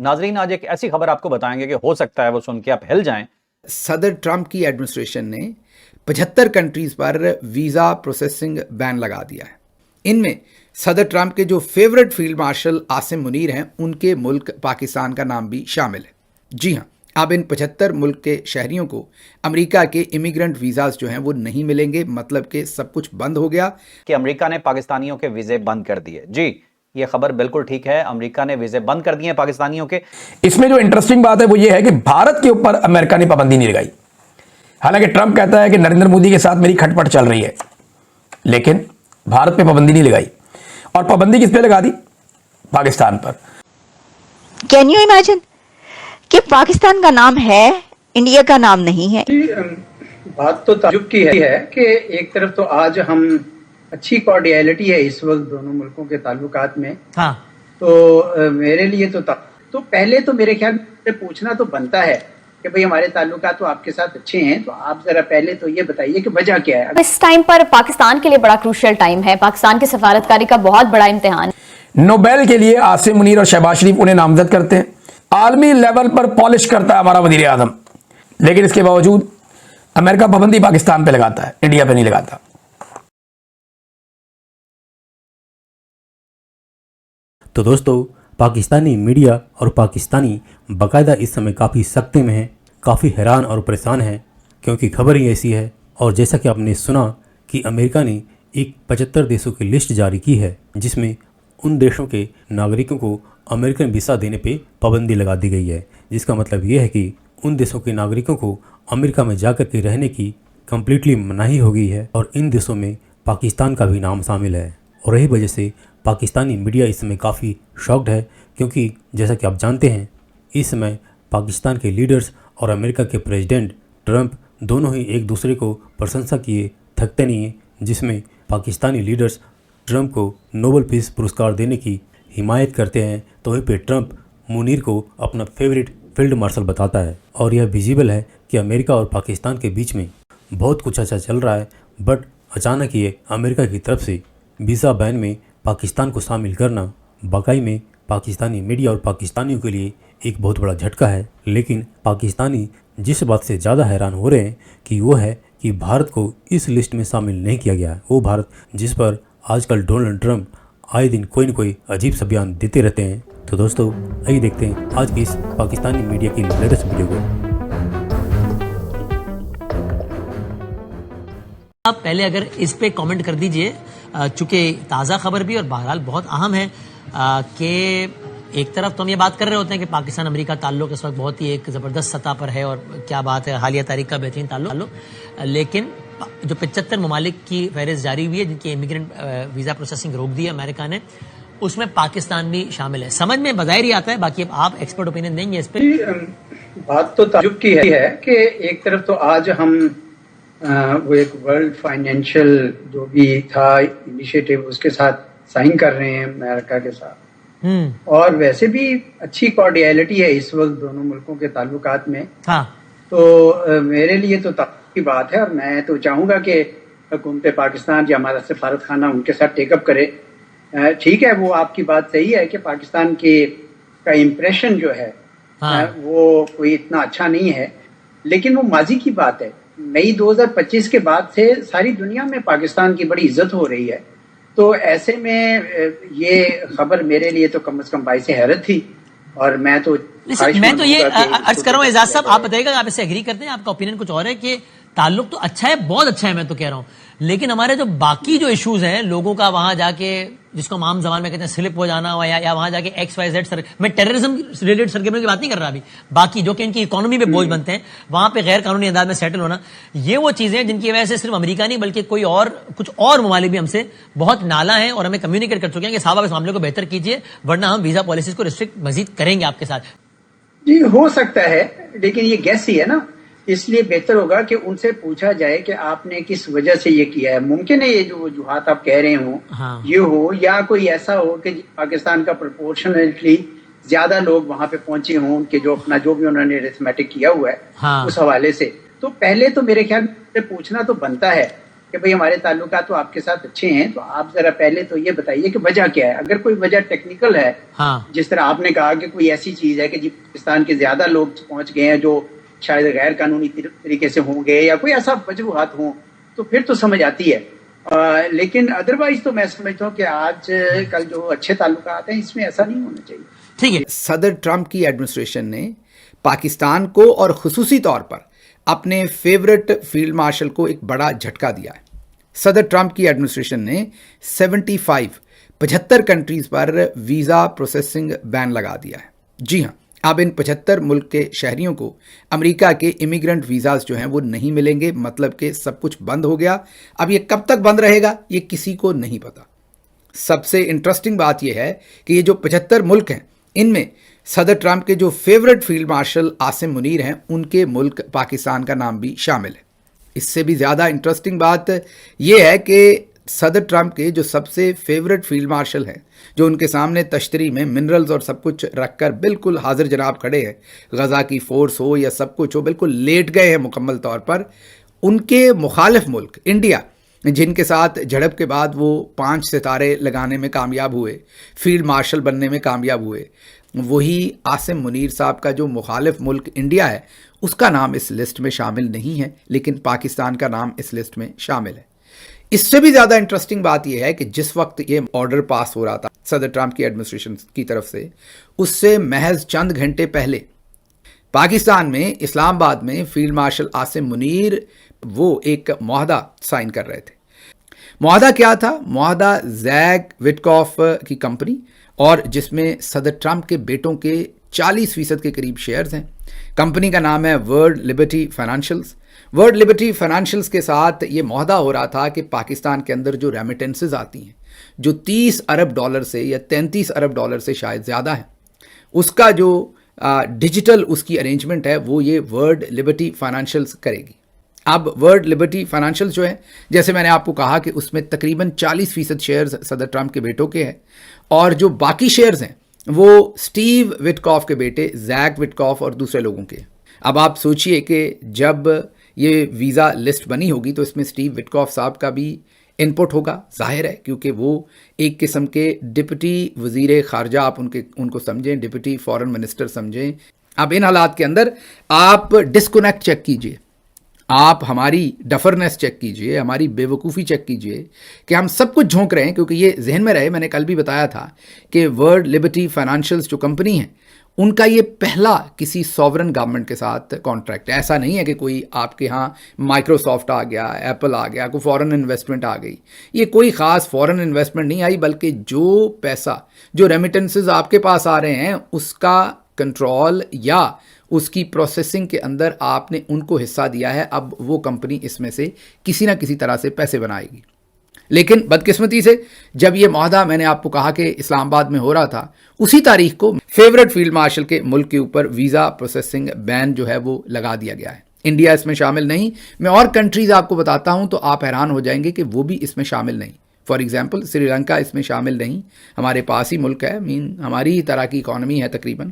नाजरीन आज एक ऐसी खबर आपको बताएंगे कि हो सकता है वो सुन के आप हिल जाएं। सदर ट्रंप की एडमिनिस्ट्रेशन ने 75 कंट्रीज पर वीज़ा प्रोसेसिंग बैन लगा दिया है। इनमें सदर ट्रंप के जो favourite field marshal Asim Munir हैं, उनके मुल्क पाकिस्तान का नाम भी शामिल है। जी हाँ, अब इन 75 मुल्क के शहरियों को अमेरिका के इमिग्रेंट वीज़ाज जो हैं वो नहीं मिलेंगे, मतलब कि सब कुछ बंद हो गया कि अमेरिका ने पाकिस्तानियों के वीज़े बंद कर दिए। जी, ये खबर बिल्कुल ठीक है, अमेरिका ने वीज़े बंद कर दिए हैं पाकिस्तानियों के। इसमें जो इंटरेस्टिंग बात है वो ये है कि भारत के ऊपर अमेरिका ने पाबंदी नहीं लगाई। हालांकि ट्रंप कहता है कि नरेंद्र मोदी के साथ मेरी खटपट चल रही है, लेकिन भारत पे पाबंदी नहीं लगाई। और पाबंदी किस पे लगा दी? पाकिस्तान पर। कैन यू इमेजिन कि पाकिस्तान का नाम है, इंडिया का नाम नहीं है। बात तो ताज्जुब की है कि एक तरफ तो आज हम अच्छी कॉर्डियलिटी है इस वक्त दोनों मुल्कों के ताल्लुकात में। हाँ। तो मेरे लिए तो पहले तो मेरे ख्याल से पूछना तो बनता है कि भाई हमारे ताल्लुकात तो आपके साथ अच्छे हैं, तो आप जरा पहले तो ये बताइए कि वजह क्या है। इस टाइम पर पाकिस्तान के लिए बड़ा क्रूशियल टाइम है, पाकिस्तान की सफारतकारी का बहुत बड़ा इम्तिहान। नोबेल के लिए आसिम मुनीर और शहबाज शरीफ उन्हें नामजद करते हैं, आलमी लेवल पर पॉलिश करता है हमारा वजीर आजम, लेकिन इसके बावजूद अमेरिका पाबंदी पाकिस्तान पे लगाता है, इंडिया पे नहीं लगाता। तो दोस्तों, पाकिस्तानी मीडिया और पाकिस्तानी बाकायदा इस समय काफ़ी सख्ते में हैं, काफ़ी हैरान और परेशान हैं, क्योंकि खबर ही ऐसी है। और जैसा कि आपने सुना कि अमेरिका ने एक 75 देशों की लिस्ट जारी की है, जिसमें उन देशों के नागरिकों को अमेरिकन वीज़ा देने पे पाबंदी लगा दी गई है, जिसका मतलब ये है कि उन देशों के नागरिकों को अमेरिका में जाकर के रहने की कम्प्लीटली मनाही हो गई है। और इन देशों में पाकिस्तान का भी नाम शामिल है। और यही वजह से पाकिस्तानी मीडिया इस समय काफ़ी शॉक्ड है, क्योंकि जैसा कि आप जानते हैं इस समय पाकिस्तान के लीडर्स और अमेरिका के प्रेसिडेंट ट्रंप दोनों ही एक दूसरे को प्रशंसा किए थकते नहीं हैं, जिसमें पाकिस्तानी लीडर्स ट्रंप को नोबेल पीस पुरस्कार देने की हिमायत करते हैं, तो वहीं पे ट्रंप मुनीर को अपना फेवरेट फील्ड मार्शल बताता है। और यह विजिबल है कि अमेरिका और पाकिस्तान के बीच में बहुत कुछ अच्छा चल रहा है, बट अचानक ये अमेरिका की तरफ से वीज़ा बैन में पाकिस्तान को शामिल करना वाकई में पाकिस्तानी मीडिया और पाकिस्तानियों के लिए एक बहुत बड़ा झटका है। लेकिन पाकिस्तानी जिस बात से ज़्यादा हैरान हो रहे हैं कि वो है कि भारत को इस लिस्ट में शामिल नहीं किया गया है। वो भारत जिस पर आजकल डोनाल्ड ट्रंप आए दिन कोई न कोई अजीब सा बयान देते रहते हैं। तो दोस्तों, आइए देखते हैं आज की इस पाकिस्तानी मीडिया की लेटेस्ट वीडियो को। आप पहले अगर इस पे कमेंट कर दीजिए, चूंकि ताज़ा खबर भी और बहरहाल बहुत अहम है कि एक तरफ तो हम ये बात कर रहे होते हैं कि पाकिस्तान अमेरिका ताल्लुक इस वक्त बहुत ही एक ज़बरदस्त सतह पर है, और क्या बात है, हालिया तारीख का बेहतरीन ताल्लुक, लेकिन जो 75 ममालिक की फहरिस्त जारी हुई है जिनकी इमिग्रेंट वीज़ा प्रोसेसिंग रोक दी है अमेरिका ने, उसमें पाकिस्तान भी शामिल है। समझ में बज़ाहिर ही आता है, बाकी आप एक्सपर्ट ओपिनियन देंगे इस पर। बात तो ताज्जुब की है कि एक तरफ तो आज हम वो एक वर्ल्ड फाइनेंशियल जो भी था इनिशिएटिव उसके साथ साइन कर रहे हैं अमेरिका के साथ, और वैसे भी अच्छी कॉर्डियलिटी है इस वक्त दोनों मुल्कों के ताल्लुकात में। हाँ। तो मेरे लिए तो की बात है, और मैं तो चाहूंगा कि हुकूमत पाकिस्तान या हमारा सफारत खाना उनके साथ टेकअप करे। ठीक है, वो आपकी बात सही है कि पाकिस्तान का इम्प्रेशन जो है वो कोई इतना अच्छा नहीं है, लेकिन वो माजी की बात है। मई 2025 के बाद से सारी दुनिया में पाकिस्तान की बड़ी इज्जत हो रही है, तो ऐसे में ये खबर मेरे लिए तो कम से कम बाइस हैरत थी। और मैं तो ये अर्ज कर रहा हूँ एजाज साहब, आप बताइएगा आप इससे एग्री करते हैं? आपका ओपिनियन कुछ और है कि ताल्लुक तो अच्छा है, बहुत अच्छा है, मैं तो कह रहा हूँ, लेकिन हमारे जो बाकी जो इश्यूज हैं लोगों का वहां जाके, जिसको आम जबान में कहते हैं स्लिप हो जाना, या वहां जाके XYZ मैं टेररिज्म रिलेटेड सरगर्मियों की बात नहीं कर रहा अभी, बाकी जो कि इनकी इकोनॉमी पे बोझ बनते हैं, वहां पे गैर कानूनी अंदाज में सेटल होना, ये वो चीजें हैं जिनकी वजह से सिर्फ अमेरिका नहीं बल्कि कोई और कुछ और ममालिक भी हमसे बहुत नाला है और हमें कम्युनिकेट कर चुके हैं कि साहब आप इस मामले को बेहतर कीजिए, वरना हम वीजा पॉलिसीज को रिस्ट्रिक्ट मजीद करेंगे आपके साथ। जी हो सकता है, लेकिन ये गैस ही है ना, इसलिए बेहतर होगा कि उनसे पूछा जाए कि आपने किस वजह से ये किया है। मुमकिन है ये जो वजूहात आप कह रहे हो ये हो, या कोई ऐसा हो कि पाकिस्तान का प्रोपोर्शनली ज्यादा लोग वहां पे पहुंचे हों, उनके जो भी उन्होंने अरिथमेटिक किया हुआ है उस हवाले से। तो पहले तो मेरे ख्याल से पूछना तो बनता है کہ بھئی ہمارے تعلقات تو آپ کے ساتھ اچھے ہیں، تو آپ ذرا پہلے تو یہ بتائیے کہ وجہ کیا ہے. اگر کوئی وجہ ٹیکنیکل ہے، ہاں جس طرح آپ نے کہا کہ کوئی ایسی چیز ہے کہ جی پاکستان کے زیادہ لوگ پہنچ گئے ہیں جو شاید غیر قانونی طریقے سے ہوں گے، یا کوئی ایسا وجوہات ہوں، تو پھر تو سمجھ آتی ہے. لیکن ادروائز تو میں سمجھتا ہوں کہ آج کل جو اچھے تعلقات ہیں اس میں ایسا نہیں ہونا چاہیے. ٹھیک ہے. صدر ٹرمپ کی ایڈمنسٹریشن نے پاکستان کو اور خصوصی طور پر اپنے فیورٹ فیلڈ مارشل کو ایک بڑا جھٹکا دیا ہے. صدر ٹرمپ کی ایڈمنسٹریشن نے 75 کنٹریز پر ویزا پروسیسنگ بین لگا دیا ہے. جی ہاں، اب ان 75 ملک کے شہریوں کو امریکہ کے امیگرنٹ ویزاز جو ہیں وہ نہیں ملیں گے، مطلب کہ سب کچھ بند ہو گیا. اب یہ کب تک بند رہے گا یہ کسی کو نہیں پتا. سب سے انٹرسٹنگ بات یہ ہے کہ یہ جو 75 ملک ہیں ان میں صدر ٹرمپ کے جو favourite field marshal Asim Munir ہیں ان کے ملک پاکستان کا نام بھی شامل ہے. اس سے بھی زیادہ انٹرسٹنگ بات یہ ہے کہ صدر ٹرمپ کے جو سب سے فیورٹ فیلڈ مارشل ہیں، جو ان کے سامنے تشتری میں منرلز اور سب کچھ رکھ کر بالکل حاضر جناب کھڑے ہیں، غزہ کی فورس ہو یا سب کچھ ہو، بالکل لیٹ گئے ہیں مکمل طور پر. ان کے مخالف ملک انڈیا، جن کے ساتھ جھڑپ کے بعد وہ 5 ستارے لگانے میں کامیاب ہوئے، فیلڈ مارشل بننے میں کامیاب ہوئے، وہی عاصم منیر صاحب کا جو مخالف ملک انڈیا ہے اس کا نام اس لسٹ میں شامل نہیں ہے، لیکن پاکستان کا نام اس لسٹ میں شامل ہے. اس سے بھی زیادہ انٹرسٹنگ بات یہ ہے کہ جس وقت یہ آرڈر پاس ہو رہا تھا صدر ٹرمپ کی ایڈمنسٹریشن کی طرف سے، اس سے محض چند گھنٹے پہلے پاکستان میں اسلام آباد میں فیلڈ مارشل عاصم منیر وہ ایک معاہدہ سائن کر رہے تھے. معاہدہ کیا تھا؟ معاہدہ زیگ وٹکاف کی کمپنی، اور جس میں صدر ٹرمپ کے بیٹوں کے 40% کے قریب شیئرز ہیں. کمپنی کا نام ہے ورلڈ لبرٹی فائنینشلز. ورلڈ لبرٹی فائنینشلز کے ساتھ یہ معاہدہ ہو رہا تھا کہ پاکستان کے اندر جو ریمیٹنسز آتی ہیں، جو $30 ارب سے یا $33 ارب سے شاید زیادہ ہیں، اس کا جو ڈیجیٹل اس کی ارینجمنٹ ہے وہ یہ ورلڈ لبرٹی فائنینشلز کرے گی. اب ورلڈ لبرٹی فائنینشلز جو ہے، جیسے میں نے آپ کو کہا کہ اس میں تقریباً 40% شیئرز صدر ٹرمپ کے بیٹوں کے ہیں، اور جو باقی شیئرز ہیں وہ سٹیو وٹکاف کے بیٹے زیگ وٹکاف اور دوسرے لوگوں کے. اب آپ سوچئے کہ جب یہ ویزا لسٹ بنی ہوگی تو اس میں سٹیو وٹکاف صاحب کا بھی ان پٹ ہوگا، ظاہر ہے، کیونکہ وہ ایک قسم کے ڈپٹی وزیر خارجہ آپ ان کو سمجھیں، ڈپٹی فارن منسٹر سمجھیں. اب ان حالات کے اندر آپ ڈسکنیکٹ چیک کیجئے، آپ ہماری ڈفرنس چیک کیجئے، ہماری بے وقوفی چیک کیجئے کہ ہم سب کچھ جھونک رہے ہیں. کیونکہ یہ ذہن میں رہے، میں نے کل بھی بتایا تھا کہ ورلڈ لبرٹی فائنینشلز جو کمپنی ہیں ان کا یہ پہلا کسی سوورن گورنمنٹ کے ساتھ کانٹریکٹ ہے. ایسا نہیں ہے کہ کوئی آپ کے ہاں مائکروسافٹ آ گیا، ایپل آ گیا، کوئی فورن انویسٹمنٹ آ گئی. یہ کوئی خاص فورن انویسٹمنٹ نہیں آئی، بلکہ جو پیسہ، جو ریمیٹنسز آپ کے پاس آ رہے ہیں اس کا کنٹرول یا اس کی پروسیسنگ کے اندر آپ نے ان کو حصہ دیا ہے. اب وہ کمپنی اس میں سے کسی نہ کسی طرح سے پیسے بنائے گی. لیکن بدقسمتی سے جب یہ معاہدہ میں نے آپ کو کہا کہ اسلام آباد میں ہو رہا تھا، اسی تاریخ کو فیورٹ فیلڈ مارشل کے ملک کے اوپر ویزا پروسیسنگ بین جو ہے وہ لگا دیا گیا ہے. انڈیا اس میں شامل نہیں. میں اور کنٹریز آپ کو بتاتا ہوں تو آپ حیران ہو جائیں گے کہ وہ بھی اس میں شامل نہیں. فار ایگزامپل سری لنکا اس میں شامل نہیں، ہمارے پاس ہی ملک ہے، ہماری ہی طرح کی اکانومی ہے تقریباً.